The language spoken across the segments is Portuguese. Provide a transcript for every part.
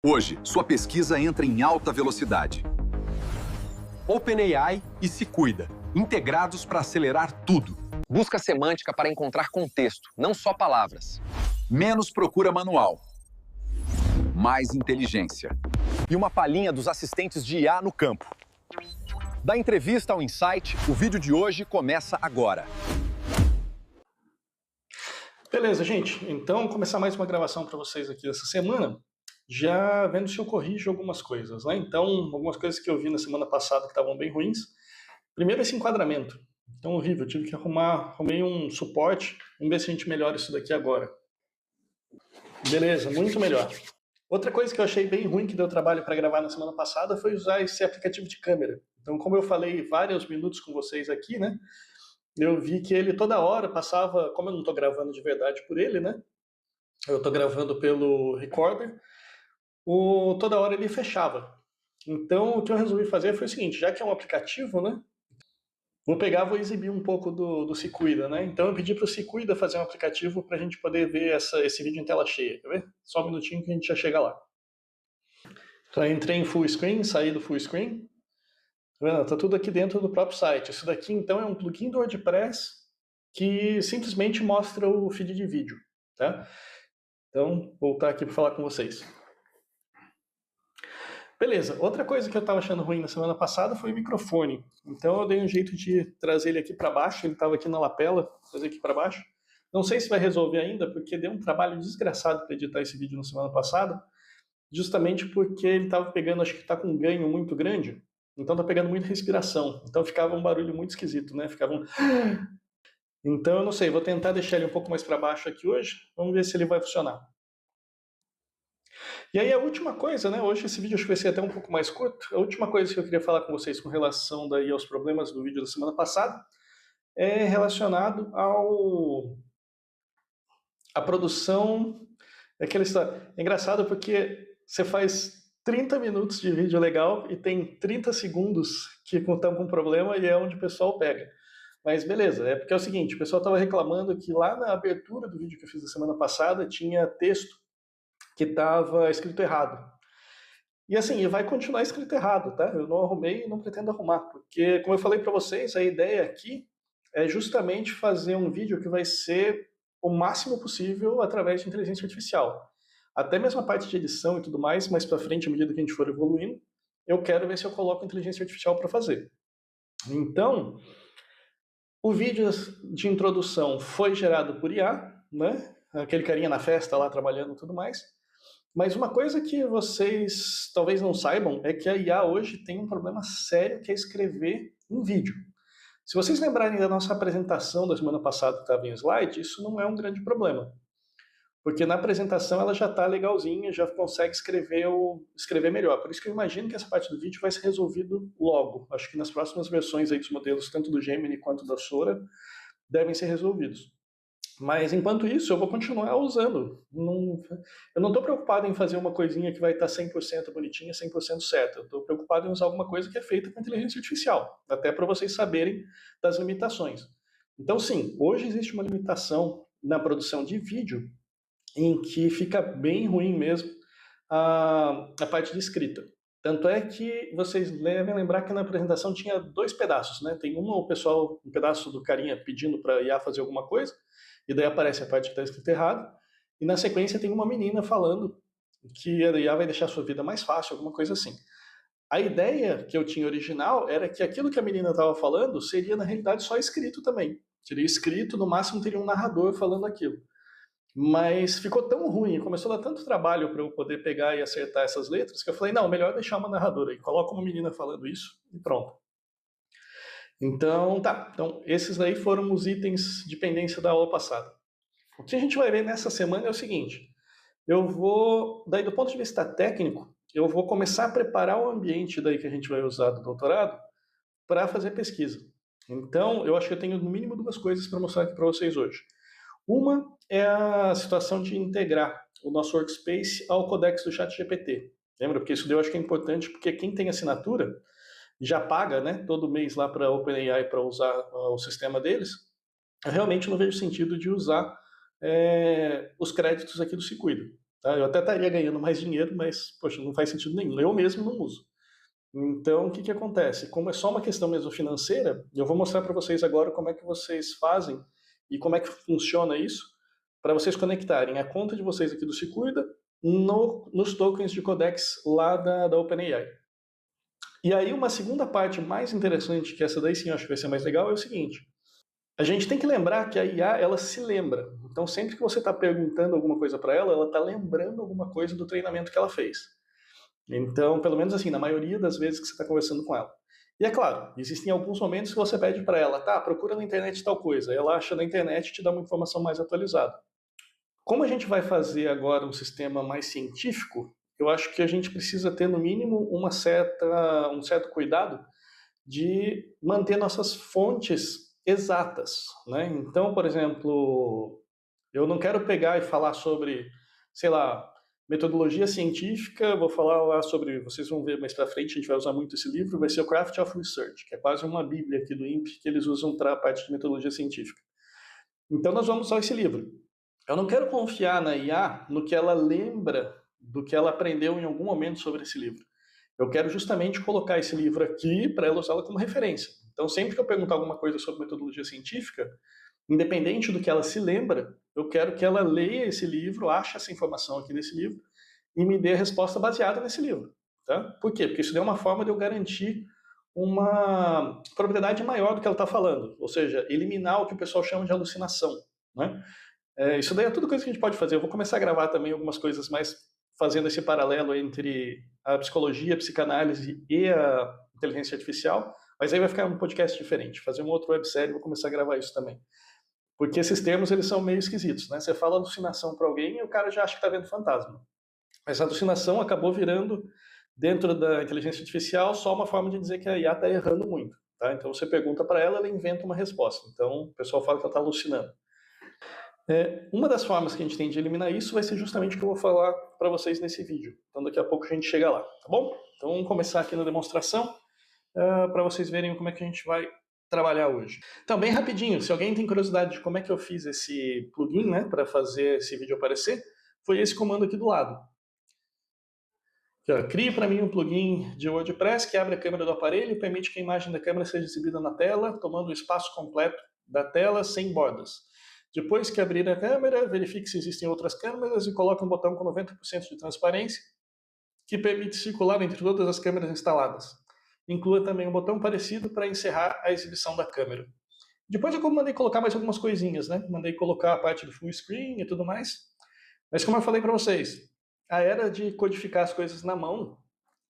Hoje, sua pesquisa entra em alta velocidade. OpenAI e Se Cuida, integrados para acelerar tudo. Busca semântica para encontrar contexto, não só palavras. Menos procura manual. Mais inteligência. E uma palhinha dos assistentes de IA no campo. Da entrevista ao Insight, o vídeo de hoje começa agora. Beleza, gente. Então, começar mais uma gravação para vocês aqui essa semana, já vendo se eu corrijo algumas coisas, né? Então, algumas coisas que eu vi na semana passada que estavam bem ruins. Primeiro, esse enquadramento. Então, horrível. Eu tive que arrumei um suporte. Vamos ver se a gente melhora isso daqui agora. Beleza, muito melhor. Outra coisa que eu achei bem ruim, que deu trabalho para gravar na semana passada, foi usar esse aplicativo de câmera. Então, como eu falei vários minutos com vocês aqui, né? Eu vi que ele toda hora passava, como eu não estou gravando de verdade por ele, né? Eu estou gravando pelo recorder, toda hora ele fechava. Então, o que eu resolvi fazer foi o seguinte, já que é um aplicativo, né? Vou exibir um pouco do Se Cuida, né? Então, eu pedi para o Se Cuida fazer um aplicativo para a gente poder ver esse vídeo em tela cheia, quer ver? Só um minutinho que a gente já chega lá. Então, eu entrei em full screen, saí do full screen. Tá tudo aqui dentro do próprio site. Isso daqui, então, é um plugin do WordPress que simplesmente mostra o feed de vídeo, tá? Então, vou voltar aqui para falar com vocês. Beleza, outra coisa que eu estava achando ruim na semana passada foi o microfone. Então, eu dei um jeito de trazer ele aqui para baixo, ele estava aqui na lapela, trazer aqui para baixo. Não sei se vai resolver ainda, porque deu um trabalho desgraçado para editar esse vídeo na semana passada, justamente porque ele estava pegando, acho que está com um ganho muito grande, então tá pegando muita respiração. Então ficava um barulho muito esquisito, né? Ficava um... Então eu não sei, vou tentar deixar ele um pouco mais para baixo aqui hoje. Vamos ver se ele vai funcionar. E aí a última coisa, né? Hoje esse vídeo acho que vai ser até um pouco mais curto. A última coisa que eu queria falar com vocês com relação daí aos problemas do vídeo da semana passada é relacionado à produção. É engraçado porque você faz 30 minutos de vídeo legal e tem 30 segundos que estão com problema e é onde o pessoal pega. Mas beleza, é porque é o seguinte, o pessoal estava reclamando que lá na abertura do vídeo que eu fiz na semana passada tinha texto que estava escrito errado. E assim, vai continuar escrito errado, tá? Eu não arrumei e não pretendo arrumar, porque como eu falei para vocês, a ideia aqui é justamente fazer um vídeo que vai ser o máximo possível através de inteligência artificial. Até mesmo a parte de edição e tudo mais, mais para frente, à medida que a gente for evoluindo, eu quero ver se eu coloco inteligência artificial para fazer. Então, o vídeo de introdução foi gerado por IA, né? Aquele carinha na festa lá trabalhando e tudo mais. Mas uma coisa que vocês talvez não saibam é que a IA hoje tem um problema sério que é escrever um vídeo. Se vocês lembrarem da nossa apresentação da semana passada que estava em slide, isso não é um grande problema. Porque na apresentação ela já está legalzinha, já consegue escrever melhor. Por isso que eu imagino que essa parte do vídeo vai ser resolvido logo. Acho que nas próximas versões aí dos modelos, tanto do Gemini quanto da Sora, devem ser resolvidos. Mas enquanto isso, eu vou continuar usando. Eu não estou preocupado em fazer uma coisinha que vai estar 100% bonitinha, 100% certa. Eu estou preocupado em usar alguma coisa que é feita com inteligência artificial, até para vocês saberem das limitações. Então, sim, hoje existe uma limitação na produção de vídeo em que fica bem ruim mesmo a parte de escrita. Tanto é que vocês devem lembrar que na apresentação tinha dois pedaços, né? Tem um pedaço do carinha pedindo para a IA fazer alguma coisa, e daí aparece a parte que está escrita errado, e na sequência tem uma menina falando que a IA vai deixar a sua vida mais fácil, alguma coisa assim. A ideia que eu tinha original era que aquilo que a menina estava falando seria na realidade só escrito também. Seria escrito, no máximo teria um narrador falando aquilo. Mas ficou tão ruim, começou a dar tanto trabalho para eu poder pegar e acertar essas letras, que eu falei, não, melhor deixar uma narradora aí, coloca uma menina falando isso e pronto. Então, tá. Então, esses daí foram os itens de pendência da aula passada. O que a gente vai ver nessa semana é o seguinte, daí do ponto de vista técnico, eu vou começar a preparar o ambiente daí que a gente vai usar do doutorado para fazer pesquisa. Então, eu acho que eu tenho no mínimo duas coisas para mostrar aqui para vocês hoje. Uma é a situação de integrar o nosso workspace ao codex do ChatGPT. Lembra? Porque isso eu acho que é importante, porque quem tem assinatura já paga, né, todo mês lá para a OpenAI para usar o sistema deles. Eu realmente não vejo sentido de usar os créditos aqui do Se Cuida. Tá? Eu até estaria ganhando mais dinheiro, mas, poxa, não faz sentido nenhum. Eu mesmo não uso. Então, o que, que acontece? Como é só uma questão mesmo financeira, eu vou mostrar para vocês agora como é que vocês fazem e como é que funciona isso para vocês conectarem a conta de vocês aqui do Se Cuida nos tokens de Codex lá da OpenAI. E aí, uma segunda parte mais interessante, que essa daí sim eu acho que vai ser mais legal, é o seguinte. A gente tem que lembrar que a IA, ela se lembra. Então, sempre que você está perguntando alguma coisa para ela está lembrando alguma coisa do treinamento que ela fez. Então, pelo menos assim, na maioria das vezes que você está conversando com ela. E é claro, existem alguns momentos que você pede para ela, tá, procura na internet tal coisa. Ela acha na internet e te dá uma informação mais atualizada. Como a gente vai fazer agora um sistema mais científico, eu acho que a gente precisa ter, no mínimo, um certo cuidado de manter nossas fontes exatas, né? Então, por exemplo, eu não quero pegar e falar sobre, sei lá, metodologia científica, vou falar lá sobre, vocês vão ver mais para frente, a gente vai usar muito esse livro, vai ser o Craft of Research, que é quase uma bíblia aqui do INPE, que eles usam para a parte de metodologia científica. Então, nós vamos usar esse livro. Eu não quero confiar na IA no que ela lembra do que ela aprendeu em algum momento sobre esse livro. Eu quero justamente colocar esse livro aqui para ela usá-la como referência. Então, sempre que eu perguntar alguma coisa sobre metodologia científica, independente do que ela se lembra, eu quero que ela leia esse livro, ache essa informação aqui nesse livro e me dê a resposta baseada nesse livro. Tá? Por quê? Porque isso é uma forma de eu garantir uma propriedade maior do que ela está falando, ou seja, eliminar o que o pessoal chama de alucinação. Né? Isso daí é tudo coisa que a gente pode fazer. Eu vou começar a gravar também algumas coisas mais fazendo esse paralelo entre a psicologia, a psicanálise e a inteligência artificial, mas aí vai ficar um podcast diferente. Fazer um outro websérie, vou começar a gravar isso também. Porque esses termos, eles são meio esquisitos, né? Você fala alucinação para alguém e o cara já acha que está vendo fantasma. Mas a alucinação acabou virando, dentro da inteligência artificial, só uma forma de dizer que a IA está errando muito. Tá? Então você pergunta para ela, ela inventa uma resposta. Então o pessoal fala que ela está alucinando. Uma das formas que a gente tem de eliminar isso vai ser justamente o que eu vou falar para vocês nesse vídeo. Então daqui a pouco a gente chega lá, tá bom? Então vamos começar aqui na demonstração para vocês verem como é que a gente vai trabalhar hoje. Então, bem rapidinho, se alguém tem curiosidade de como é que eu fiz esse plugin, né, para fazer esse vídeo aparecer, foi esse comando aqui do lado. Aqui, ó, crie para mim um plugin de WordPress que abre a câmera do aparelho e permite que a imagem da câmera seja exibida na tela, tomando o espaço completo da tela sem bordas. Depois que abrir a câmera, verifique se existem outras câmeras e coloque um botão com 90% de transparência que permite circular entre todas as câmeras instaladas. Inclua também um botão parecido para encerrar a exibição da câmera. Depois eu mandei colocar mais algumas coisinhas, né? Mandei colocar a parte do full screen e tudo mais. Mas como eu falei para vocês, a era de codificar as coisas na mão,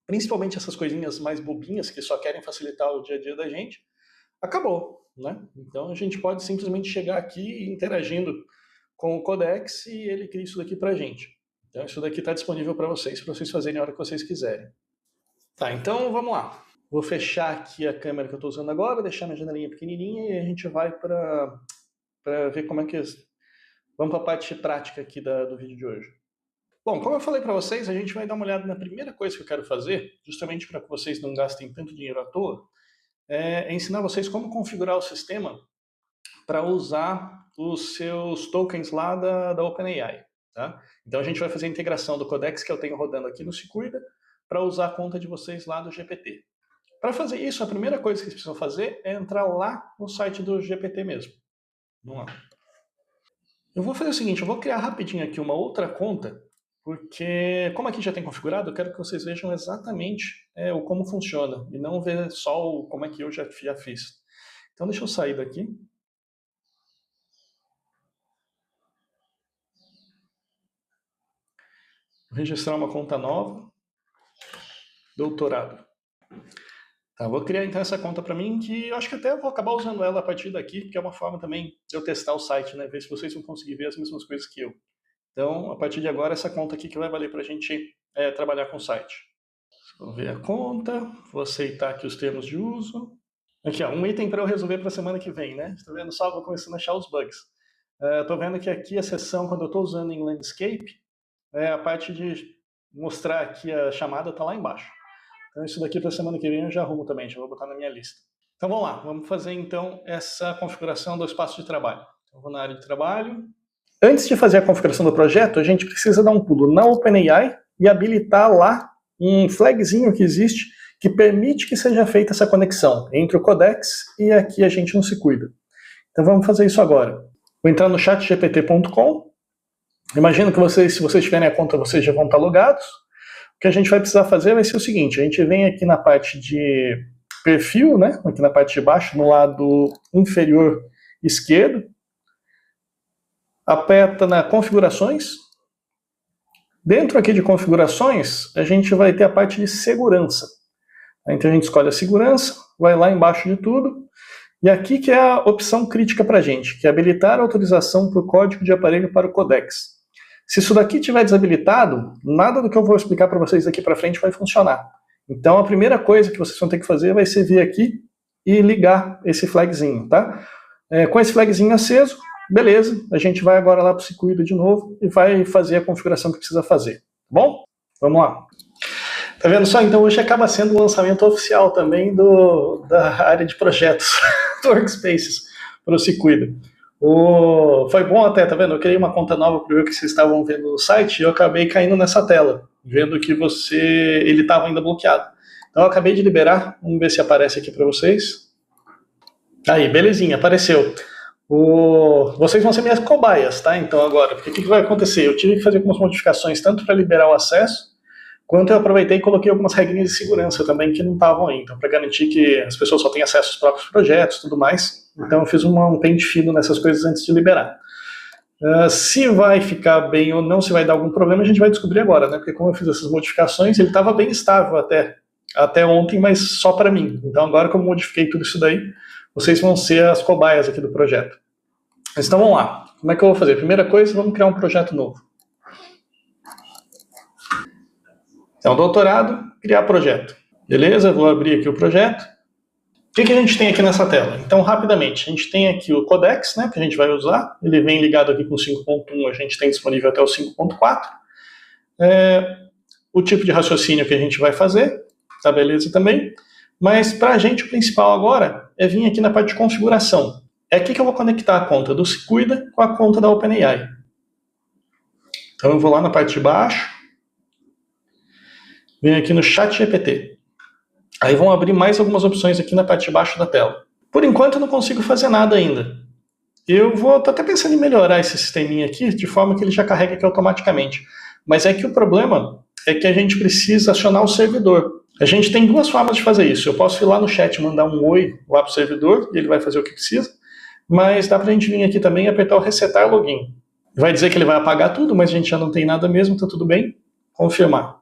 principalmente essas coisinhas mais bobinhas que só querem facilitar o dia a dia da gente, acabou. Né? Então a gente pode simplesmente chegar aqui interagindo com o Codex e ele cria isso daqui para a gente. Então isso daqui está disponível para vocês fazerem a hora que vocês quiserem. Tá, então vamos lá. Vou fechar aqui a câmera que eu estou usando agora, deixar minha janelinha pequenininha e a gente vai para ver como é que... Vamos para a parte prática aqui do vídeo de hoje. Bom, como eu falei para vocês, a gente vai dar uma olhada na primeira coisa que eu quero fazer, justamente para que vocês não gastem tanto dinheiro à toa, é ensinar vocês como configurar o sistema para usar os seus tokens lá da OpenAI. Tá? Então a gente vai fazer a integração do Codex que eu tenho rodando aqui no Se Cuida para usar a conta de vocês lá do GPT. Para fazer isso, a primeira coisa que vocês precisam fazer é entrar lá no site do GPT mesmo. Vamos lá. Eu vou fazer o seguinte, eu vou criar rapidinho aqui uma outra conta, porque como aqui já tem configurado, eu quero que vocês vejam exatamente o como funciona, e não ver só como é que eu já fiz. Então deixa eu sair daqui. Vou registrar uma conta nova. Doutorado. Tá, vou criar então essa conta para mim, que eu acho que até vou acabar usando ela a partir daqui, porque é uma forma também de eu testar o site, né? Ver se vocês vão conseguir ver as mesmas coisas que eu. Então, a partir de agora, essa conta aqui que vai valer para a gente trabalhar com o site. Vou ver a conta, vou aceitar aqui os termos de uso. Aqui, ó, um item para eu resolver para a semana que vem, né? Estou vendo só, vou começando a achar os bugs. Estou vendo que aqui a seção, quando eu estou usando em Landscape, a parte de mostrar aqui a chamada está lá embaixo. Então isso daqui para a semana que vem eu já arrumo também, já vou botar na minha lista. Então vamos lá, vamos fazer então essa configuração do espaço de trabalho. Então, eu vou na área de trabalho, Antes de fazer a configuração do projeto, a gente precisa dar um pulo na OpenAI e habilitar lá um flagzinho que existe que permite que seja feita essa conexão entre o Codex e aqui a gente não se cuida. Então vamos fazer isso agora. Vou entrar no chatgpt.com. Imagino que vocês, se vocês tiverem a conta, vocês já vão estar logados. O que a gente vai precisar fazer vai ser o seguinte, a gente vem aqui na parte de perfil, né? Aqui na parte de baixo, no lado inferior esquerdo, aperta na configurações. Dentro aqui de configurações, a gente vai ter a parte de segurança. Então a gente escolhe a segurança, vai lá embaixo de tudo, e aqui que é a opção crítica para a gente, que é habilitar a autorização por código de aparelho para o Codex. Se isso daqui estiver desabilitado, nada do que eu vou explicar para vocês daqui para frente vai funcionar. Então a primeira coisa que vocês vão ter que fazer vai ser vir aqui e ligar esse flagzinho, tá? Com esse flagzinho aceso, beleza, a gente vai agora lá para o Se Cuida de novo e vai fazer a configuração que precisa fazer, tá bom? Vamos lá. Tá vendo só? Então hoje acaba sendo o lançamento oficial também da área de projetos do Workspaces para o Se Cuida. Foi bom até, tá vendo? Eu criei uma conta nova para ver o que vocês estavam vendo no site e eu acabei caindo nessa tela, vendo que ele estava ainda bloqueado. Então eu acabei de liberar, vamos ver se aparece aqui para vocês. Aí, belezinha, apareceu. Vocês vão ser minhas cobaias, tá? Então agora, porque o que vai acontecer? Eu tive que fazer algumas modificações, tanto para liberar o acesso, quanto eu aproveitei e coloquei algumas regrinhas de segurança também que não estavam aí, então para garantir que as pessoas só tenham acesso aos próprios projetos e tudo mais. Então eu fiz um pente fino nessas coisas antes de liberar. Se vai ficar bem ou não, se vai dar algum problema, a gente vai descobrir agora, né? Porque como eu fiz essas modificações, ele estava bem estável até ontem, mas só para mim. Então agora que eu modifiquei tudo isso daí, vocês vão ser as cobaias aqui do projeto. Então vamos lá. Como é que eu vou fazer? Primeira coisa, vamos criar um projeto novo. Então, doutorado, criar projeto. Beleza? Vou abrir aqui o projeto. O que a gente tem aqui nessa tela? Então, rapidamente, a gente tem aqui o Codex, né, que a gente vai usar. Ele vem ligado aqui com 5.1, a gente tem disponível até o 5.4. O tipo de raciocínio que a gente vai fazer, tá beleza também. Mas, para a gente, o principal agora é vir aqui na parte de configuração. É aqui que eu vou conectar a conta do Se Cuida com a conta da OpenAI. Então, eu vou lá na parte de baixo. Venho aqui no ChatGPT. Aí vão abrir mais algumas opções aqui na parte de baixo da tela. Por enquanto eu não consigo fazer nada ainda. Tô até pensando em melhorar esse sisteminha aqui, de forma que ele já carrega aqui automaticamente. Mas é que o problema é que a gente precisa acionar o servidor. A gente tem duas formas de fazer isso. Eu posso ir lá no chat e mandar um oi lá para o servidor, e ele vai fazer o que precisa. Mas dá para a gente vir aqui também e apertar o resetar login. Vai dizer que ele vai apagar tudo, mas a gente já não tem nada mesmo, tá tudo bem. Confirmar.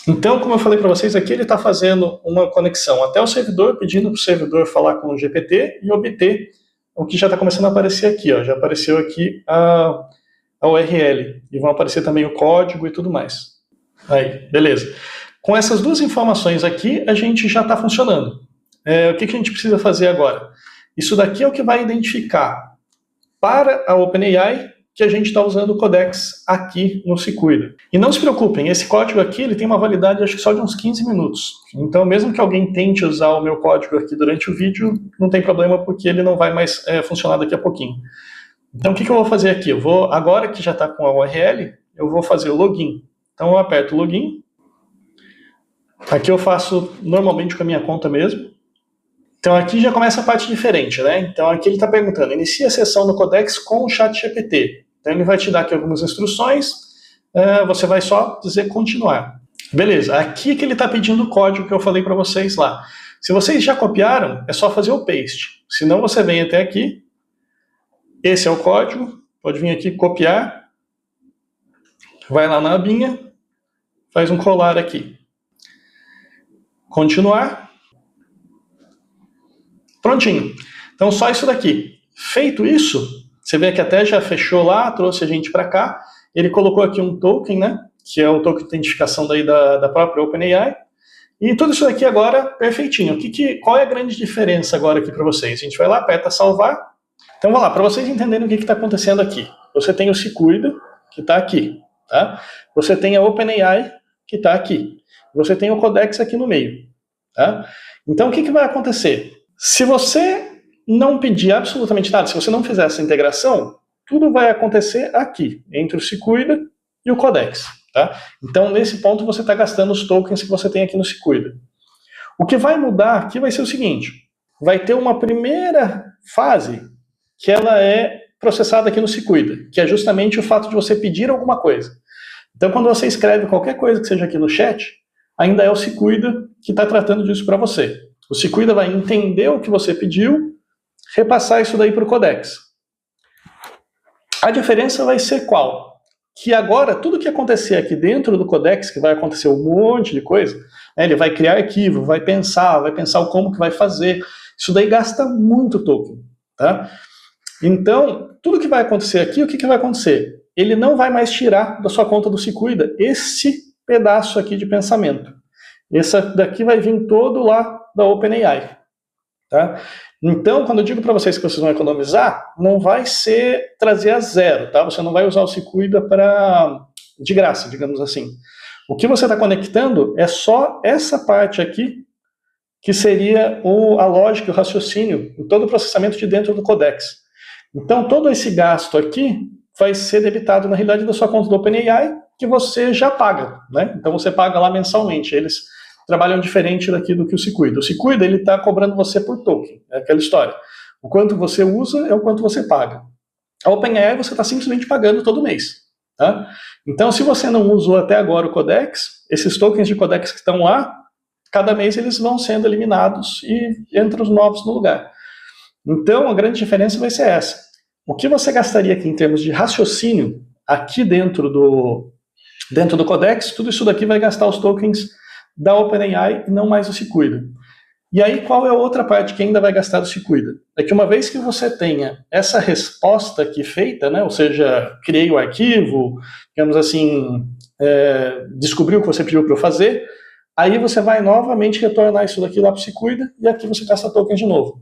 Então, como eu falei para vocês aqui, ele está fazendo uma conexão até o servidor, pedindo para o servidor falar com o GPT e obter o que já está começando a aparecer aqui. Ó. Já apareceu aqui a URL e vão aparecer também o código e tudo mais. Aí, beleza. Com essas duas informações aqui, a gente já está funcionando. O que a gente precisa fazer agora? Isso daqui é o que vai identificar para a OpenAI que a gente está usando o Codex aqui no Se Cuida. E não se preocupem, esse código aqui ele tem uma validade acho que só de uns 15 minutos. Então mesmo que alguém tente usar o meu código aqui durante o vídeo, não tem problema porque ele não vai mais funcionar daqui a pouquinho. Então o que eu vou fazer aqui? Agora que já está com a URL, eu vou fazer o login. Então eu aperto login. Aqui eu faço normalmente com a minha conta mesmo. Então aqui já começa a parte diferente, né? Então aqui ele está perguntando, inicia a sessão no Codex com o ChatGPT. Então ele vai te dar aqui algumas instruções, você vai só dizer continuar. Beleza, aqui que ele está pedindo o código que eu falei para vocês lá. Se vocês já copiaram, é só fazer o paste. Se não, você vem até aqui, esse é o código, pode vir aqui copiar, vai lá na abinha, faz um colar aqui. Continuar. Prontinho. Então só isso daqui. Feito isso, você vê que até já fechou lá, trouxe a gente para cá. Ele colocou aqui um token, né? Que é o token de identificação daí da própria OpenAI. E tudo isso daqui agora perfeitinho. Qual é a grande diferença agora aqui para vocês? A gente vai lá, aperta salvar. Então vamos lá, para vocês entenderem o que está acontecendo aqui. Você tem o Se Cuida, que está aqui. Tá? Você tem a OpenAI, que está aqui. Você tem o Codex aqui no meio. Tá? Então o que vai acontecer? Se você não pedir absolutamente nada, se você não fizer essa integração, tudo vai acontecer aqui, entre o Secuida e o Codex. Tá? Então, nesse ponto, você está gastando os tokens que você tem aqui no Secuida. O que vai mudar aqui vai ser o seguinte, vai ter uma primeira fase que ela é processada aqui no Secuida, que é justamente o fato de você pedir alguma coisa. Então, quando você escreve qualquer coisa que seja aqui no chat, ainda é o Secuida que está tratando disso para você. O Secuida vai entender o que você pediu, repassar isso daí para o Codex. A diferença vai ser qual? Que agora, tudo que acontecer aqui dentro do Codex, que vai acontecer um monte de coisa, né, ele vai criar arquivo, vai pensar o como que vai fazer, isso daí gasta muito token. Tá? Então, tudo que vai acontecer aqui, o que, que vai acontecer? Ele não vai mais tirar da sua conta do Secuida esse pedaço aqui de pensamento. Esse daqui vai vir todo lá da OpenAI. Tá? Então, quando eu digo para vocês que vocês vão economizar, não vai ser trazer a zero, tá? Você não vai usar o Secuida de graça, digamos assim. O que você está conectando é só essa parte aqui, que seria a lógica, o raciocínio, todo o processamento de dentro do Codex. Então, todo esse gasto aqui vai ser debitado, na realidade, da sua conta do OpenAI, que você já paga, né? Então, você paga lá mensalmente. Eles trabalham diferente daqui do que o Secuida. O Secuida, ele está cobrando você por token, é aquela história. O quanto você usa é o quanto você paga. A OpenAI você está simplesmente pagando todo mês. Tá? Então, se você não usou até agora o Codex, esses tokens de Codex que estão lá, cada mês eles vão sendo eliminados e entram os novos no lugar. Então, a grande diferença vai ser essa. O que você gastaria aqui em termos de raciocínio, aqui dentro do Codex, tudo isso daqui vai gastar os tokens da OpenAI e não mais o Secuida. E aí, qual é a outra parte que ainda vai gastar o Secuida? É que uma vez que você tenha essa resposta aqui feita, né, ou seja, criei o arquivo, digamos assim, descobriu o que você pediu para eu fazer, aí você vai novamente retornar isso daqui lá para o Secuida e aqui você gasta token de novo.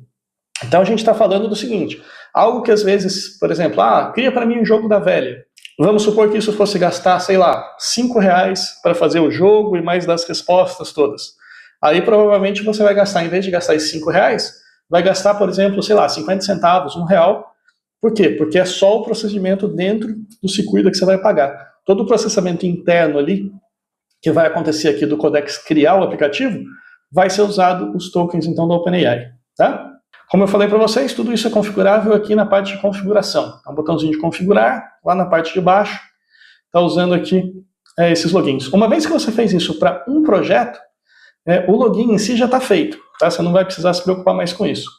Então a gente está falando do seguinte, algo que às vezes, por exemplo, cria para mim um jogo da velha. Vamos supor que isso fosse gastar, sei lá, R$5 para fazer o jogo e mais das respostas todas. Aí provavelmente você vai gastar, em vez de gastar esses R$5, vai gastar, por exemplo, sei lá, 50 centavos, R$1. Por quê? Porque é só o processamento dentro do Secuida que você vai pagar. Todo o processamento interno ali, que vai acontecer aqui do Codex criar o aplicativo, vai ser usado os tokens então da OpenAI. Tá? Como eu falei para vocês, tudo isso é configurável aqui na parte de configuração. É um botãozinho de configurar, lá na parte de baixo, está usando aqui esses logins. Uma vez que você fez isso para um projeto, o login em si já está feito, tá? Você não vai precisar se preocupar mais com isso.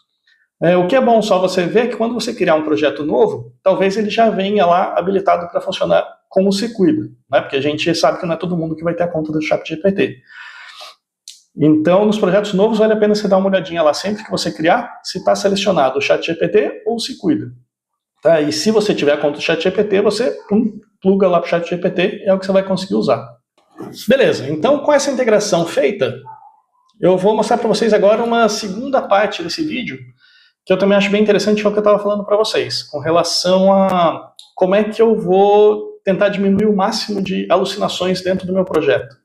O que é bom só você ver é que quando você criar um projeto novo, talvez ele já venha lá habilitado para funcionar como o Secuida, né? Porque a gente sabe que não é todo mundo que vai ter a conta do ChatGPT. Então, nos projetos novos, vale a pena você dar uma olhadinha lá sempre que você criar, se está selecionado o ChatGPT ou o Secuida. Tá? E se você tiver a conta do ChatGPT, você pluga lá para o ChatGPT e é o que você vai conseguir usar. Beleza, então com essa integração feita, eu vou mostrar para vocês agora uma segunda parte desse vídeo, que eu também acho bem interessante, que é o que eu estava falando para vocês, com relação a como é que eu vou tentar diminuir o máximo de alucinações dentro do meu projeto.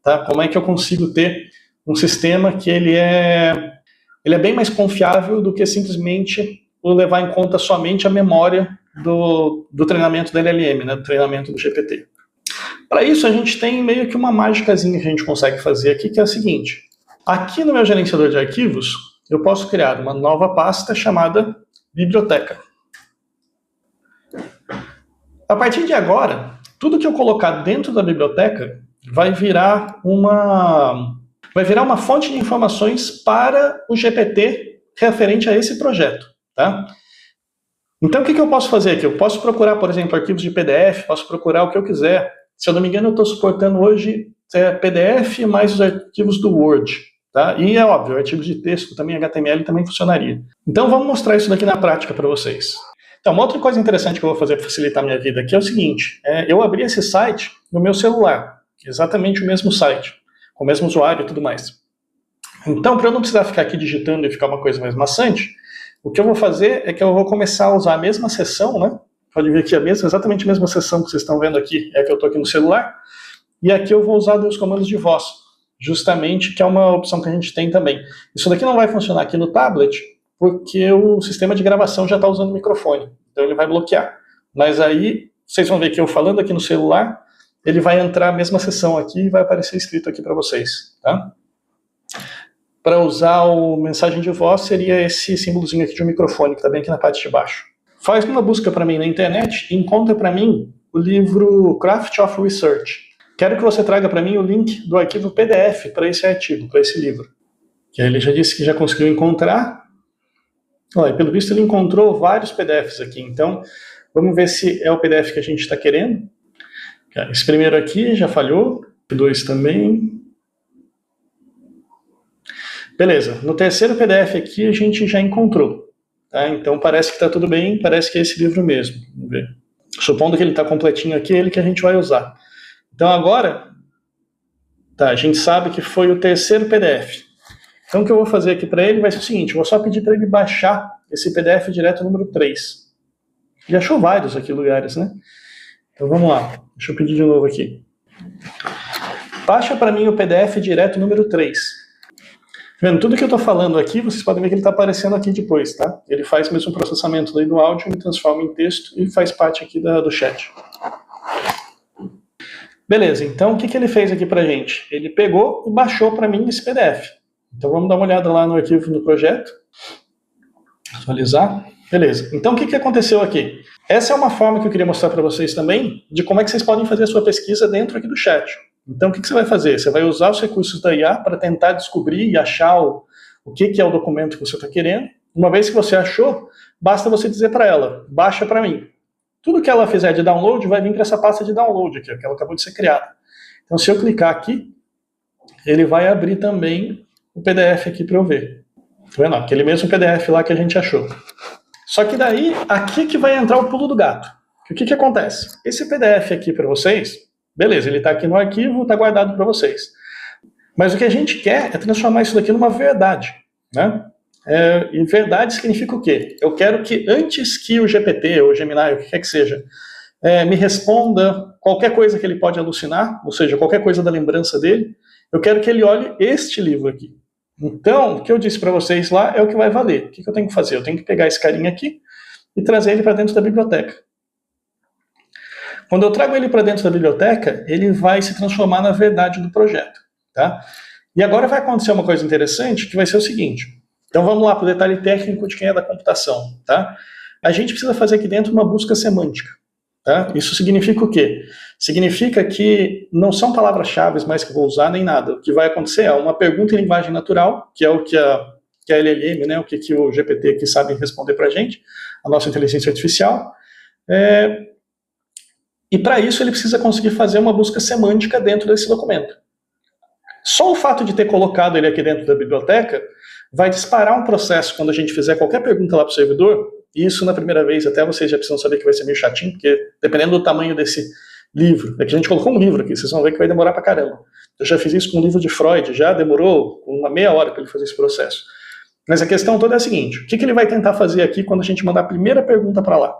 Tá? Como é que eu consigo ter um sistema que ele é bem mais confiável do que simplesmente levar em conta somente a memória do treinamento da LLM, né, do treinamento do GPT. Para isso, a gente tem meio que uma mágicazinha que a gente consegue fazer aqui, que é a seguinte. Aqui no meu gerenciador de arquivos, eu posso criar uma nova pasta chamada biblioteca. A partir de agora, tudo que eu colocar dentro da biblioteca vai virar uma fonte de informações para o GPT referente a esse projeto. Tá? Então, o que eu posso fazer aqui? Eu posso procurar, por exemplo, arquivos de PDF, posso procurar o que eu quiser. Se eu não me engano, eu estou suportando hoje PDF mais os arquivos do Word. Tá? E é óbvio, artigos de texto também, HTML também funcionaria. Então, vamos mostrar isso daqui na prática para vocês. Então, uma outra coisa interessante que eu vou fazer para facilitar a minha vida aqui é o seguinte. Eu abri esse site no meu celular. Exatamente o mesmo site, com o mesmo usuário e tudo mais. Então, para eu não precisar ficar aqui digitando e ficar uma coisa mais maçante, o que eu vou fazer é que eu vou começar a usar a mesma seção, né? Pode ver aqui exatamente a mesma seção que vocês estão vendo aqui, é que eu estou aqui no celular, e aqui eu vou usar os comandos de voz, justamente, que é uma opção que a gente tem também. Isso daqui não vai funcionar aqui no tablet, porque o sistema de gravação já está usando o microfone, então ele vai bloquear. Mas aí, vocês vão ver que eu falando aqui no celular, ele vai entrar a mesma sessão aqui e vai aparecer escrito aqui para vocês, tá? Para usar o mensagem de voz, seria esse símbolozinho aqui de um microfone, que está bem aqui na parte de baixo. Faz uma busca para mim na internet e encontra para mim o livro Craft of Research. Quero que você traga para mim o link do arquivo PDF para esse artigo, para esse livro. Que ele já disse que já conseguiu encontrar. Olha, pelo visto ele encontrou vários PDFs aqui, então vamos ver se é o PDF que a gente está querendo. Esse primeiro aqui já falhou, o 2 também. Beleza, no terceiro PDF aqui a gente já encontrou. Tá? Então parece que está tudo bem, parece que é esse livro mesmo. Vamos ver. Supondo que ele está completinho aqui, é ele que a gente vai usar. Então agora, tá, a gente sabe que foi o terceiro PDF. Então o que eu vou fazer aqui para ele vai ser o seguinte, eu vou só pedir para ele baixar esse PDF direto número 3. Ele achou vários aqui lugares, né? Então vamos lá, deixa eu pedir de novo aqui. Baixa para mim o PDF direto número 3. Vendo, tudo que eu estou falando aqui, vocês podem ver que ele está aparecendo aqui depois, tá? Ele faz mesmo o processamento daí do áudio, me transforma em texto e faz parte aqui do chat. Beleza, então o que ele fez aqui pra gente? Ele pegou e baixou para mim esse PDF. Então vamos dar uma olhada lá no arquivo do projeto. Atualizar. Beleza, então o que aconteceu aqui? Essa é uma forma que eu queria mostrar para vocês também de como é que vocês podem fazer a sua pesquisa dentro aqui do chat. Então o que você vai fazer? Você vai usar os recursos da IA para tentar descobrir e achar o que é o documento que você está querendo. Uma vez que você achou, basta você dizer para ela, baixa para mim. Tudo que ela fizer de download vai vir para essa pasta de download aqui, que ela acabou de ser criada. Então se eu clicar aqui, ele vai abrir também o PDF aqui para eu ver. Tá vendo? Aquele mesmo PDF lá que a gente achou. Só que daí, aqui que vai entrar o pulo do gato. O que acontece? Esse PDF aqui para vocês, beleza, ele está aqui no arquivo, está guardado para vocês. Mas o que a gente quer é transformar isso daqui numa verdade, né? E verdade significa o quê? Eu quero que antes que o GPT ou o Gemini, o que quer que seja, me responda qualquer coisa que ele pode alucinar, ou seja, qualquer coisa da lembrança dele, eu quero que ele olhe este livro aqui. Então, o que eu disse para vocês lá é o que vai valer. O que eu tenho que fazer? Eu tenho que pegar esse carinha aqui e trazer ele para dentro da biblioteca. Quando eu trago ele para dentro da biblioteca, ele vai se transformar na verdade do projeto. Tá? E agora vai acontecer uma coisa interessante, que vai ser o seguinte. Então vamos lá para o detalhe técnico de quem é da computação. Tá? A gente precisa fazer aqui dentro uma busca semântica. Tá? Isso significa o quê? Significa que não são palavras-chave mais que eu vou usar, nem nada. O que vai acontecer é uma pergunta em linguagem natural, que é o que a LLM, né, o que o GPT aqui sabe responder para a gente, a nossa inteligência artificial. E para isso ele precisa conseguir fazer uma busca semântica dentro desse documento. Só o fato de ter colocado ele aqui dentro da biblioteca vai disparar um processo quando a gente fizer qualquer pergunta lá para o servidor. E isso na primeira vez até vocês já precisam saber que vai ser meio chatinho, porque dependendo do tamanho desse livro, é que a gente colocou um livro aqui, vocês vão ver que vai demorar pra caramba. Eu já fiz isso com o livro de Freud, já demorou uma meia hora para ele fazer esse processo. Mas a questão toda é a seguinte, o que ele vai tentar fazer aqui quando a gente mandar a primeira pergunta para lá?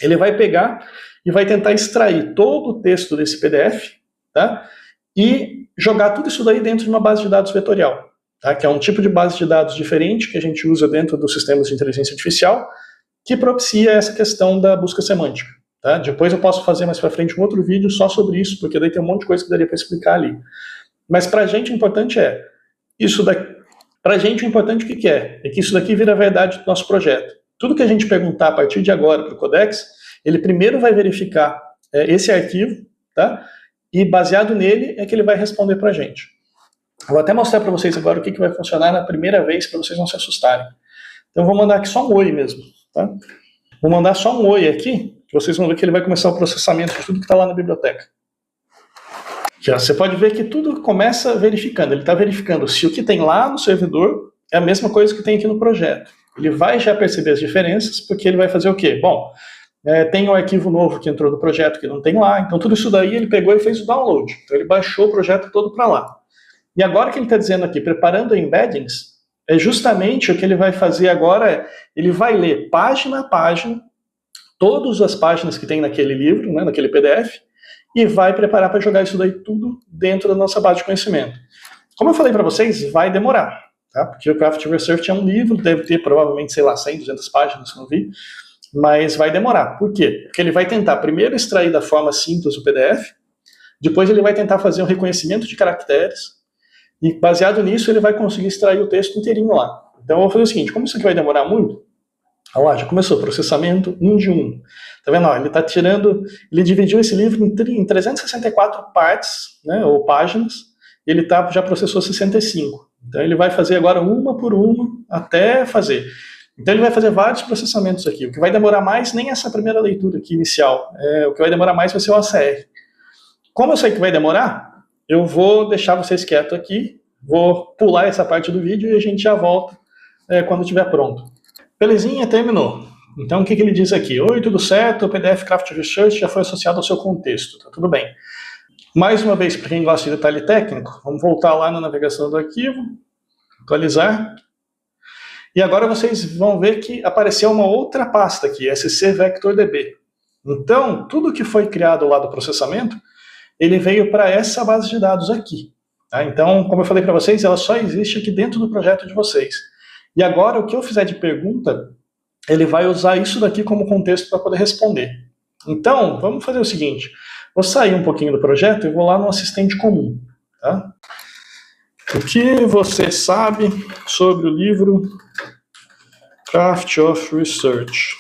Ele vai pegar e vai tentar extrair todo o texto desse PDF, tá? E jogar tudo isso daí dentro de uma base de dados vetorial, tá? Que é um tipo de base de dados diferente que a gente usa dentro dos sistemas de inteligência artificial, que propicia essa questão da busca semântica. Tá? Depois eu posso fazer mais para frente um outro vídeo só sobre isso, porque daí tem um monte de coisa que daria para explicar ali. Mas para a gente o importante é, para a gente o importante o que é? É que isso daqui vira a verdade do nosso projeto. Tudo que a gente perguntar a partir de agora para o Codex, ele primeiro vai verificar esse arquivo, tá? E baseado nele é que ele vai responder para a gente. Eu vou até mostrar para vocês agora o que vai funcionar na primeira vez, para vocês não se assustarem. Então eu vou mandar aqui só um oi mesmo. Tá? Vou mandar só um oi aqui, que vocês vão ver que ele vai começar o processamento de tudo que está lá na biblioteca. Já, você pode ver que tudo começa verificando. Ele está verificando se o que tem lá no servidor é a mesma coisa que tem aqui no projeto. Ele vai já perceber as diferenças, porque ele vai fazer o quê? Bom, tem um arquivo novo que entrou do projeto que não tem lá, então tudo isso daí ele pegou e fez o download. Então ele baixou o projeto todo para lá. E agora que ele está dizendo aqui, preparando embeddings, é justamente o que ele vai fazer agora, ele vai ler página a página, todas as páginas que tem naquele livro, né, naquele PDF, e vai preparar para jogar isso daí tudo dentro da nossa base de conhecimento. Como eu falei para vocês, vai demorar, tá? Porque o Craft Research é um livro, deve ter provavelmente, sei lá, 100, 200 páginas, se não vi. mas vai demorar. Por quê? Porque ele vai tentar primeiro extrair da forma simples o PDF, depois ele vai tentar fazer um reconhecimento de caracteres, e baseado nisso ele vai conseguir extrair o texto inteirinho lá. Então eu vou fazer o seguinte, como isso aqui vai demorar muito, olha lá, já começou, processamento 1 de 1. Tá vendo? Ó, ele está tirando, ele dividiu esse livro em 364 partes, né, ou páginas, e ele já processou 65. Então ele vai fazer agora uma por uma até fazer. Então ele vai fazer vários processamentos aqui. O que vai demorar mais nem essa primeira leitura aqui inicial. O que vai demorar mais vai ser o ACR. Como eu sei que vai demorar, eu vou deixar vocês quietos aqui, vou pular essa parte do vídeo e a gente já volta quando estiver pronto. Belezinha, terminou. Então o que ele diz aqui? Oi, tudo certo, o PDF Craft Research já foi associado ao seu contexto, tá tudo bem. Mais uma vez, para quem gosta de detalhe técnico, vamos voltar lá na navegação do arquivo, atualizar. E agora vocês vão ver que apareceu uma outra pasta aqui, SC Vector DB. Então, tudo que foi criado lá do processamento, ele veio para essa base de dados aqui. Tá? Então, como eu falei para vocês, ela só existe aqui dentro do projeto de vocês. E agora, o que eu fizer de pergunta, ele vai usar isso daqui como contexto para poder responder. Então, vamos fazer o seguinte, vou sair um pouquinho do projeto e vou lá no assistente comum. Tá? O que você sabe sobre o livro Craft of Research?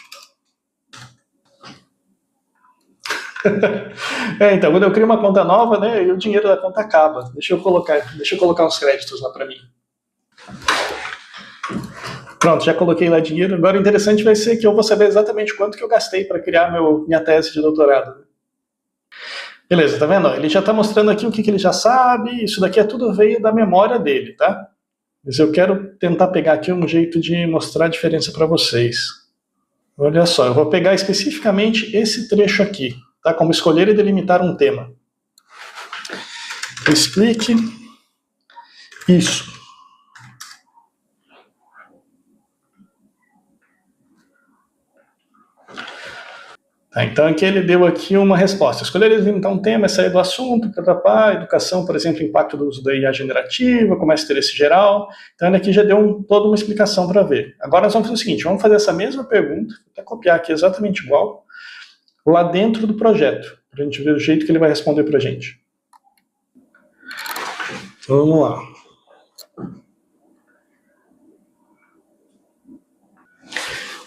Então, quando eu crio uma conta nova, né, e o dinheiro da conta acaba. Deixa eu colocar uns créditos lá para mim. Pronto, já coloquei lá dinheiro. Agora o interessante vai ser que eu vou saber exatamente quanto que eu gastei para criar minha tese de doutorado. Beleza, tá vendo? Ele já está mostrando aqui o que ele já sabe. Isso daqui tudo veio da memória dele, tá? Mas eu quero tentar pegar aqui um jeito de mostrar a diferença para vocês. Olha só, eu vou pegar especificamente esse trecho aqui, tá? Como escolher e delimitar um tema. Explique isso. Então aqui ele deu aqui uma resposta. Escolher e delimitar um tema é sair do assunto, educação, por exemplo, impacto do uso da IA generativa, como é interesse geral. Então ele aqui já deu toda uma explicação para ver. Agora nós vamos fazer o seguinte, vamos fazer essa mesma pergunta, vou até copiar aqui exatamente igual, lá dentro do projeto, para a gente ver o jeito que ele vai responder para a gente. Então, vamos lá.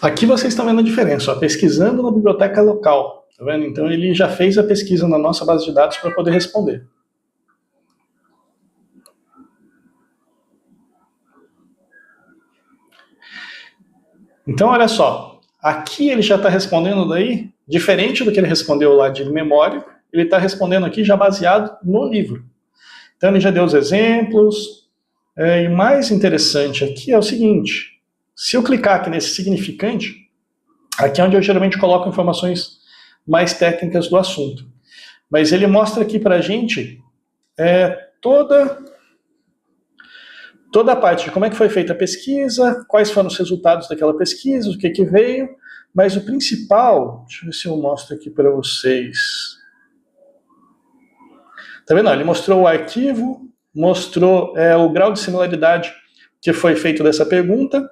Aqui vocês estão vendo a diferença, ó, pesquisando na biblioteca local, tá vendo? Então ele já fez a pesquisa na nossa base de dados para poder responder. Então olha só, aqui ele já está respondendo daí, diferente do que ele respondeu lá de memória, ele está respondendo aqui já baseado no livro. Então ele já deu os exemplos, e o mais interessante aqui é o seguinte, se eu clicar aqui nesse significante, aqui é onde eu geralmente coloco informações mais técnicas do assunto. Mas ele mostra aqui para a gente toda a parte de como é que foi feita a pesquisa, quais foram os resultados daquela pesquisa, o que veio, mas o principal, deixa eu ver se eu mostro aqui para vocês. Tá vendo? Ele mostrou o arquivo, mostrou o grau de similaridade que foi feito dessa pergunta,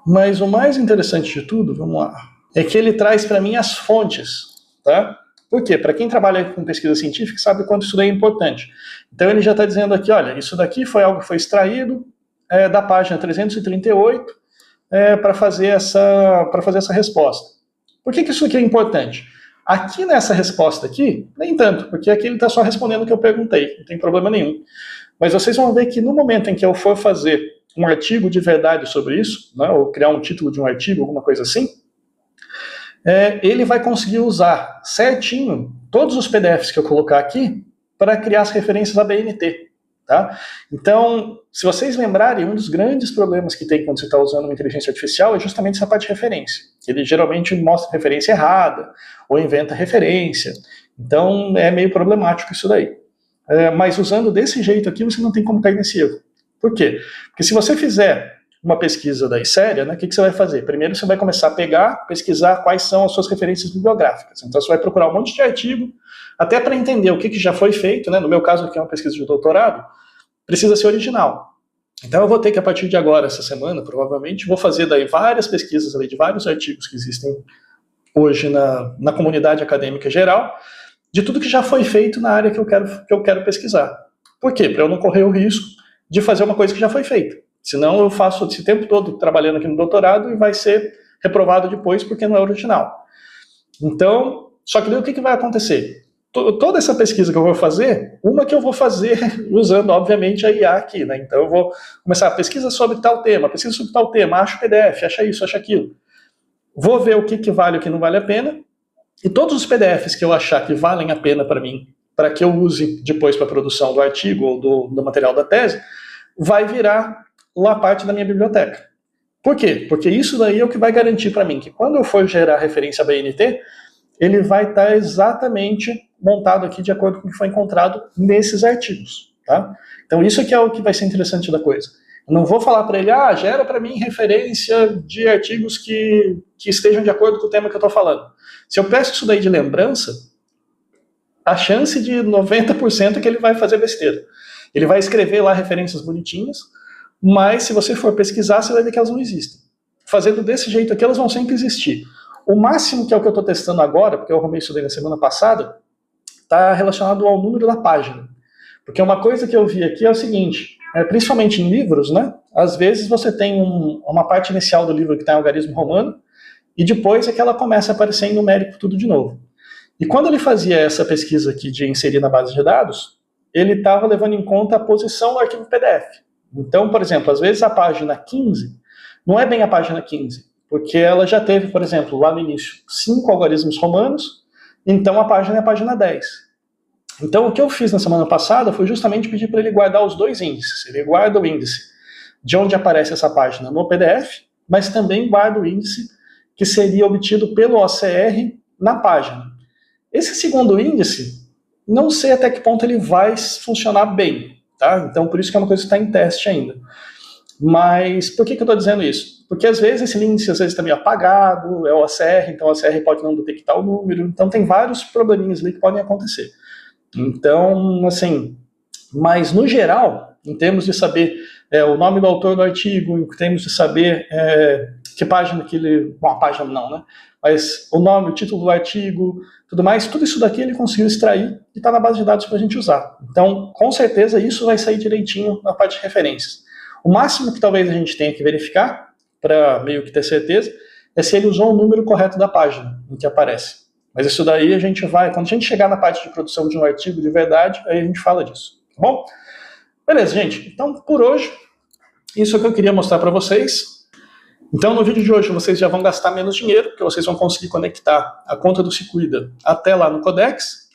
mas o mais interessante de tudo, vamos lá, é que ele traz para mim as fontes, tá? Por quê? Para quem trabalha com pesquisa científica sabe quanto isso daí é importante. Então ele já está dizendo aqui, olha, isso daqui foi algo que foi extraído da página 338 para fazer essa resposta. Por que isso aqui é importante? Aqui nessa resposta aqui, nem tanto, porque aqui ele está só respondendo o que eu perguntei, não tem problema nenhum. Mas vocês vão ver que no momento em que eu for fazer um artigo de verdade sobre isso, né, ou criar um título de um artigo, alguma coisa assim, ele vai conseguir usar certinho todos os PDFs que eu colocar aqui para criar as referências à BNT. Tá? Então, se vocês lembrarem, um dos grandes problemas que tem quando você está usando uma inteligência artificial é justamente essa parte de referência. Ele geralmente mostra referência errada, ou inventa referência. Então, é meio problemático isso daí. Mas usando desse jeito aqui, você não tem como cair nesse erro. Por quê? Porque se você fizer uma pesquisa daí séria, né, o que você vai fazer? Primeiro você vai começar a pesquisar quais são as suas referências bibliográficas. Então você vai procurar um monte de artigo, até para entender o que já foi feito, né? No meu caso aqui é uma pesquisa de doutorado, precisa ser original. Então eu vou ter que, a partir de agora, essa semana, provavelmente, vou fazer daí várias pesquisas ali de vários artigos que existem hoje na comunidade acadêmica geral, de tudo que já foi feito na área que eu quero pesquisar. Por quê? Para eu não correr o risco de fazer uma coisa que já foi feita. Senão eu faço esse tempo todo trabalhando aqui no doutorado e vai ser reprovado depois porque não é original. Então, só que daí o que vai acontecer? Toda essa pesquisa que eu vou fazer, uma que eu vou fazer usando, obviamente, a IA aqui, né? Então eu vou começar a pesquisa sobre tal tema, acho PDF, acha isso, acha aquilo. Vou ver o que vale e o que não vale a pena, e todos os PDFs que eu achar que valem a pena para mim, para que eu use depois para a produção do artigo ou do material da tese, vai virar lá parte da minha biblioteca. Por quê? Porque isso daí é o que vai garantir para mim que quando eu for gerar referência BNT, ele vai estar exatamente montado aqui de acordo com o que foi encontrado nesses artigos. Tá? Então isso aqui é o que vai ser interessante da coisa. Eu não vou falar para ele, gera para mim referência de artigos que estejam de acordo com o tema que eu estou falando. Se eu peço isso daí de lembrança, a chance de 90% é que ele vai fazer besteira. Ele vai escrever lá referências bonitinhas, mas se você for pesquisar, você vai ver que elas não existem. Fazendo desse jeito aqui, elas vão sempre existir. O máximo, que é o que eu estou testando agora, porque eu arrumei isso daí na semana passada, está relacionado ao número da página. Porque uma coisa que eu vi aqui é o seguinte, principalmente em livros, né? Às vezes você tem uma parte inicial do livro que está em algarismo romano, e depois é que ela começa a aparecer em numérico tudo de novo. E quando ele fazia essa pesquisa aqui de inserir na base de dados, ele estava levando em conta a posição do arquivo PDF. Então, por exemplo, às vezes a página 15 não é bem a página 15, porque ela já teve, por exemplo, lá no início, 5 algarismos romanos, então a página é a página 10. Então o que eu fiz na semana passada foi justamente pedir para ele guardar os dois índices. Ele guarda o índice de onde aparece essa página no PDF, mas também guarda o índice que seria obtido pelo OCR na página. Esse segundo índice, não sei até que ponto ele vai funcionar bem, tá? Então por isso que é uma coisa que está em teste ainda. Mas por que eu estou dizendo isso? Porque às vezes esse índice está meio apagado, é o OCR, então o OCR pode não detectar o número, então tem vários probleminhas ali que podem acontecer. Então, assim, mas no geral, em termos de saber o nome do autor do artigo, em termos de saber que página que ele... Bom, a página não, né? Mas o nome, o título do artigo, tudo mais, tudo isso daqui ele conseguiu extrair e está na base de dados para a gente usar. Então, com certeza, isso vai sair direitinho na parte de referências. O máximo que talvez a gente tenha que verificar, para meio que ter certeza, é se ele usou o número correto da página em que aparece. Mas isso daí a gente vai, quando a gente chegar na parte de produção de um artigo de verdade, aí a gente fala disso, tá bom? Beleza, gente. Então, por hoje, isso é o que eu queria mostrar para vocês. Então, no vídeo de hoje, vocês já vão gastar menos dinheiro, porque vocês vão conseguir conectar a conta do Se Cuida até lá no Codex,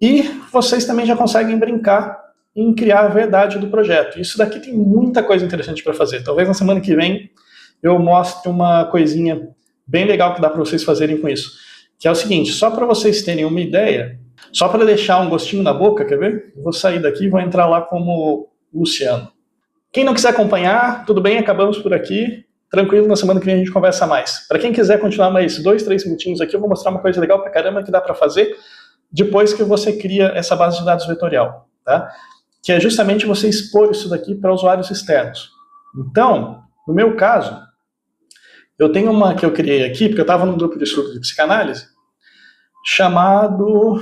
e vocês também já conseguem brincar em criar a verdade do projeto. Isso daqui tem muita coisa interessante para fazer. Talvez na semana que vem eu mostre uma coisinha bem legal que dá para vocês fazerem com isso. Que é o seguinte, só para vocês terem uma ideia, só para deixar um gostinho na boca, quer ver? Eu vou sair daqui e vou entrar lá como Luciano. Quem não quiser acompanhar, tudo bem, acabamos por aqui. Tranquilo, na semana que vem a gente conversa mais. Para quem quiser continuar mais 2, 3 minutinhos aqui, eu vou mostrar uma coisa legal pra caramba que dá para fazer depois que você cria essa base de dados vetorial, tá? Que é justamente você expor isso daqui para usuários externos. Então, no meu caso, eu tenho uma que eu criei aqui, porque eu estava num grupo de estudo de psicanálise, chamado,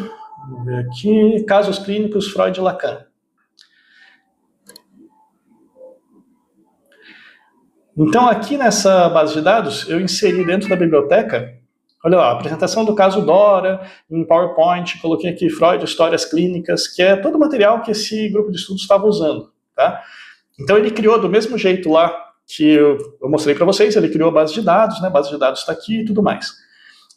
vamos ver aqui, Casos Clínicos Freud e Lacan. Então, aqui nessa base de dados, eu inseri dentro da biblioteca, olha lá, a apresentação do caso Dora, em PowerPoint, coloquei aqui Freud, Histórias Clínicas, que é todo o material que esse grupo de estudos estava usando, tá? Então, ele criou do mesmo jeito lá que eu mostrei para vocês, ele criou a base de dados, né? A base de dados está aqui e tudo mais.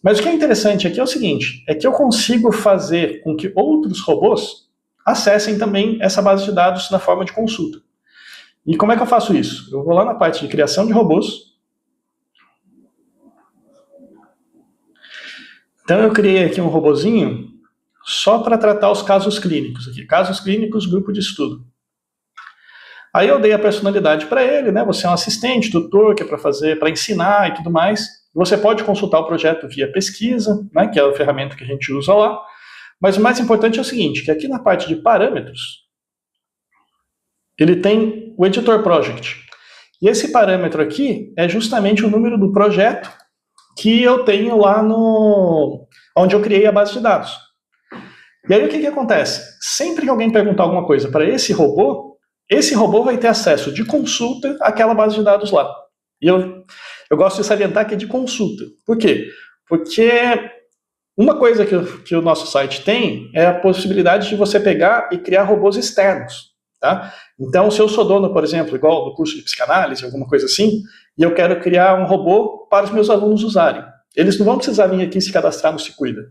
Mas o que é interessante aqui é o seguinte, é que eu consigo fazer com que outros robôs acessem também essa base de dados na forma de consulta. E como é que eu faço isso? Eu vou lá na parte de criação de robôs. Então eu criei aqui um robozinho só para tratar os casos clínicos aqui. Casos clínicos, grupo de estudo. Aí eu dei a personalidade para ele, né? Você é um assistente, tutor, que é para ensinar e tudo mais. Você pode consultar o projeto via pesquisa, né? Que é a ferramenta que a gente usa lá. Mas o mais importante é o seguinte, que aqui na parte de parâmetros, ele tem o editor project. E esse parâmetro aqui é justamente o número do projeto que eu tenho lá onde eu criei a base de dados. E aí o que acontece? Sempre que alguém perguntar alguma coisa para esse robô vai ter acesso de consulta àquela base de dados lá. E eu gosto de salientar que é de consulta. Por quê? Porque uma coisa que o nosso site tem é a possibilidade de você pegar e criar robôs externos. Tá? Então, se eu sou dono, por exemplo, igual do curso de psicanálise, alguma coisa assim, e eu quero criar um robô para os meus alunos usarem, eles não vão precisar vir aqui se cadastrar no Se Cuida.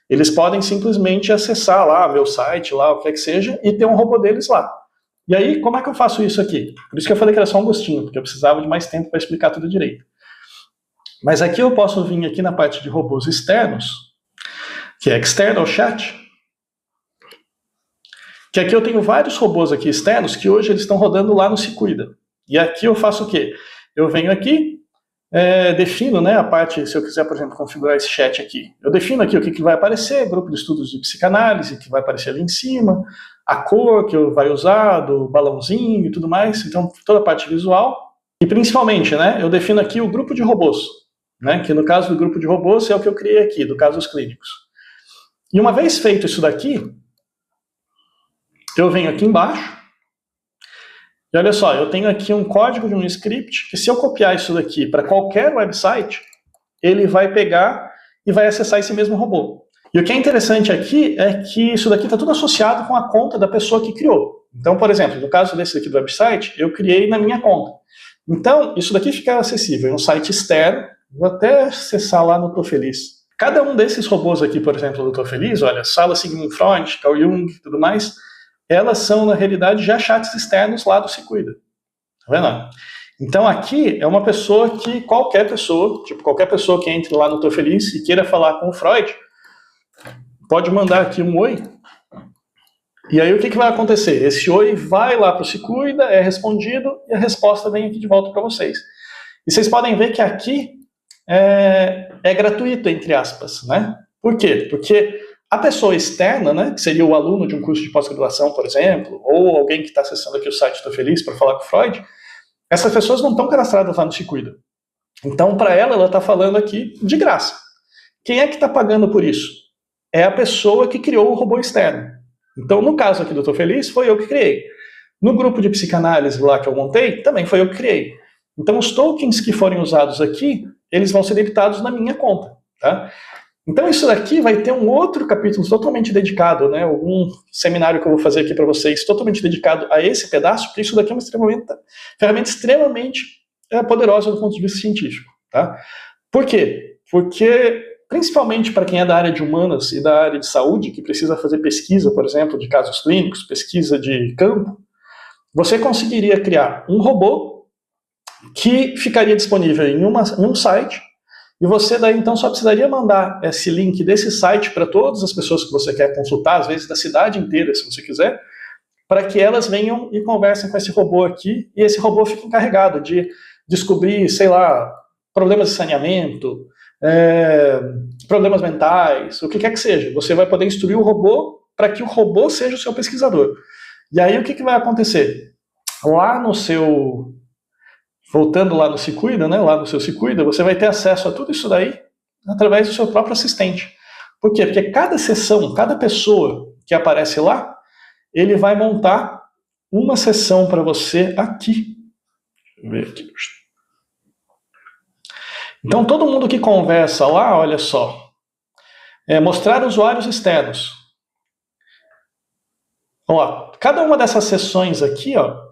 Eles podem simplesmente acessar lá meu site, lá o que é que seja, e ter um robô deles lá. E aí, como é que eu faço isso aqui? Por isso que eu falei que era só um gostinho, porque eu precisava de mais tempo para explicar tudo direito. Mas aqui eu posso vir aqui na parte de robôs externos, que é External Chat, que aqui eu tenho vários robôs aqui externos que hoje eles estão rodando lá no Se Cuida. E aqui eu faço o quê? Eu venho aqui, defino, né, a parte, se eu quiser, por exemplo, configurar esse chat aqui, eu defino aqui o que vai aparecer, grupo de estudos de psicanálise, que vai aparecer ali em cima, a cor que eu vai usar, do balãozinho e tudo mais, então toda a parte visual. E principalmente, né, eu defino aqui o grupo de robôs, né, que no caso do grupo de robôs é o que eu criei aqui, do caso dos clínicos. E uma vez feito isso daqui, eu venho aqui embaixo, e olha só, eu tenho aqui um código de um script, que se eu copiar isso daqui para qualquer website, ele vai pegar e vai acessar esse mesmo robô. E o que é interessante aqui é que isso daqui está tudo associado com a conta da pessoa que criou. Então, por exemplo, no caso desse daqui do website, eu criei na minha conta. Então, isso daqui fica acessível em um site externo, vou até acessar lá no Tô Feliz. Cada um desses robôs aqui, por exemplo, do Tô Feliz, olha, Sala Sigmund Freud, Carl Jung e tudo mais, elas são, na realidade, já chats externos lá do Se Cuida. Tá vendo? Então, aqui é uma pessoa que qualquer pessoa que entre lá no Tô Feliz e queira falar com o Freud, pode mandar aqui um oi. E aí, o que vai acontecer? Esse oi vai lá para o Se Cuida, é respondido e a resposta vem aqui de volta para vocês. E vocês podem ver que aqui é gratuito, entre aspas, né? Por quê? Porque a pessoa externa, né, que seria o aluno de um curso de pós-graduação, por exemplo, ou alguém que está acessando aqui o site do Feliz para falar com o Freud, essas pessoas não estão cadastradas lá no Se Cuida. Então, para ela está falando aqui de graça. Quem é que está pagando por isso? É a pessoa que criou o robô externo. Então, no caso aqui do Tô Feliz, foi eu que criei. No grupo de psicanálise lá que eu montei, também foi eu que criei. Então, os tokens que forem usados aqui, eles vão ser debitados na minha conta, tá? Então isso daqui vai ter um outro capítulo totalmente dedicado, né, algum seminário que eu vou fazer aqui para vocês, totalmente dedicado a esse pedaço, porque isso daqui é uma ferramenta extremamente poderosa do ponto de vista científico. Tá? Por quê? Porque, principalmente para quem é da área de humanas e da área de saúde, que precisa fazer pesquisa, por exemplo, de casos clínicos, pesquisa de campo, você conseguiria criar um robô que ficaria disponível em um site. E você daí então só precisaria mandar esse link desse site para todas as pessoas que você quer consultar, às vezes da cidade inteira, se você quiser, para que elas venham e conversem com esse robô aqui, e esse robô fica encarregado de descobrir, sei lá, problemas de saneamento, problemas mentais, o que quer que seja. Você vai poder instruir o robô para que o robô seja o seu pesquisador. E aí o que vai acontecer? Lá no seu... Voltando lá no Se Cuida, né, lá no seu Se Cuida, você vai ter acesso a tudo isso daí através do seu próprio assistente. Por quê? Porque cada sessão, cada pessoa que aparece lá, ele vai montar uma sessão para você aqui. Deixa eu ver aqui. Então, todo mundo que conversa lá, olha só, mostrar usuários externos. Ó, cada uma dessas sessões aqui, ó,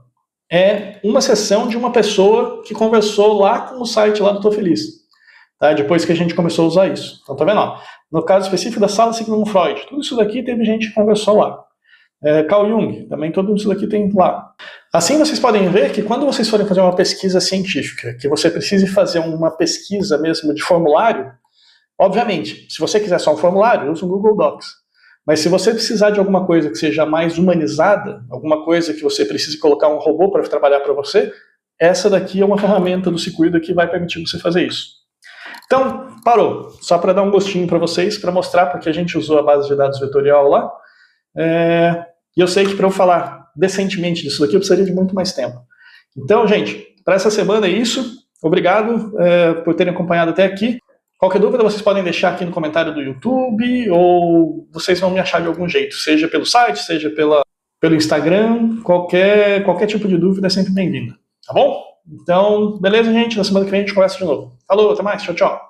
é uma sessão de uma pessoa que conversou lá com o site lá do Tô Feliz, tá? Depois que a gente começou a usar isso. Então, tá vendo? Ó, no caso específico da Sala Sigmund Freud, tudo isso daqui teve gente que conversou lá. Carl Jung, também tudo isso daqui tem lá. Assim, vocês podem ver que quando vocês forem fazer uma pesquisa científica, que você precise fazer uma pesquisa mesmo de formulário, obviamente, se você quiser só um formulário, use um Google Docs. Mas se você precisar de alguma coisa que seja mais humanizada, alguma coisa que você precise colocar um robô para trabalhar para você, essa daqui é uma ferramenta do Se Cuida que vai permitir você fazer isso. Então, parou. Só para dar um gostinho para vocês, para mostrar, porque a gente usou a base de dados vetorial lá. E eu sei que para eu falar decentemente disso daqui, eu precisaria de muito mais tempo. Então, gente, para essa semana é isso. Obrigado por terem acompanhado até aqui. Qualquer dúvida vocês podem deixar aqui no comentário do YouTube ou vocês vão me achar de algum jeito, seja pelo site, seja pelo Instagram, qualquer tipo de dúvida é sempre bem-vinda, tá bom? Então, beleza, gente? Na semana que vem a gente conversa de novo. Falou, até mais, tchau, tchau.